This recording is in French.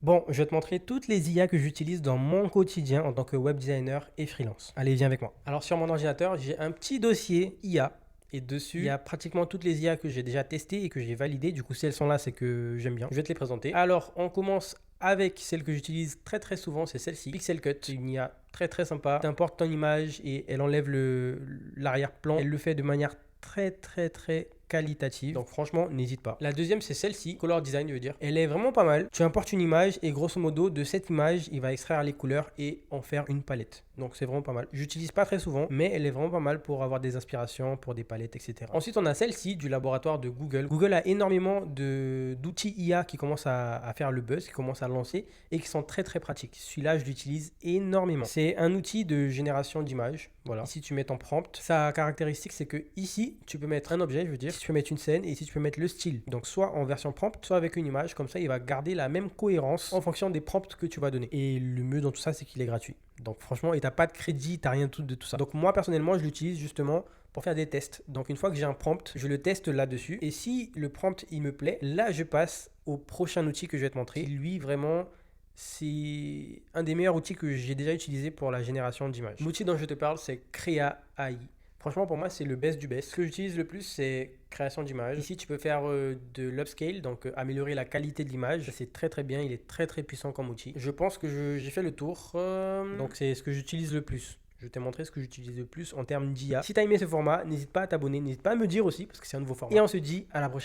Bon, je vais te montrer toutes les IA que j'utilise dans mon quotidien en tant que web designer et freelance. Allez, viens avec moi. Alors sur mon ordinateur, j'ai un petit dossier IA et dessus, il y a pratiquement toutes les IA que j'ai déjà testées et que j'ai validées. Du coup, si elles sont là, c'est que j'aime bien. Je vais te les présenter. Alors, on commence avec celle que j'utilise très souvent, c'est celle-ci, Pixel Cut. C'est une IA très sympa. Tu importes ton image et elle enlève l'arrière-plan. Elle le fait de manière très qualitative. Donc franchement, n'hésite pas. La deuxième, c'est celle-ci, Color Design, je veux dire. Elle est vraiment pas mal. Tu importes une image et grosso modo, de cette image, il va extraire les couleurs et en faire une palette. Donc c'est vraiment pas mal. J'utilise pas très souvent, mais elle est vraiment pas mal pour avoir des inspirations, pour des palettes, etc. Ensuite, on a celle-ci du laboratoire de Google. Google a énormément d'outils IA qui commencent à faire le buzz, qui commencent à lancer et qui sont très pratiques. Celui-là, je l'utilise énormément. C'est un outil de génération d'images. Voilà. Ici, tu mets ton prompt. Sa caractéristique, c'est que ici, tu peux mettre un objet, je veux dire, ici, tu peux mettre une scène et ici, tu peux mettre le style. Donc, soit en version prompt, soit avec une image. Comme ça, il va garder la même cohérence en fonction des prompts que tu vas donner. Et le mieux dans tout ça, c'est qu'il est gratuit. Donc, franchement, et t'as pas de crédit, t'as rien de tout ça. Donc, moi, personnellement, je l'utilise justement pour faire des tests. Donc, une fois que j'ai un prompt, je le teste là-dessus. Et si le prompt, il me plaît, là, je passe au prochain outil que je vais te montrer. Lui, vraiment, c'est un des meilleurs outils que j'ai déjà utilisé pour la génération d'images. L'outil dont je te parle, c'est Krea AI. Franchement, pour moi, c'est le best du best. Ce que j'utilise le plus, c'est création d'images. Ici, tu peux faire de l'upscale, donc améliorer la qualité de l'image. C'est très bien, il est très puissant comme outil. Je pense que j'ai fait le tour. Donc, c'est ce que j'utilise le plus. Je t'ai montré ce que j'utilise le plus en termes d'IA. Si tu as aimé ce format, n'hésite pas à t'abonner, n'hésite pas à me dire aussi, parce que c'est un nouveau format. Et on se dit à la prochaine.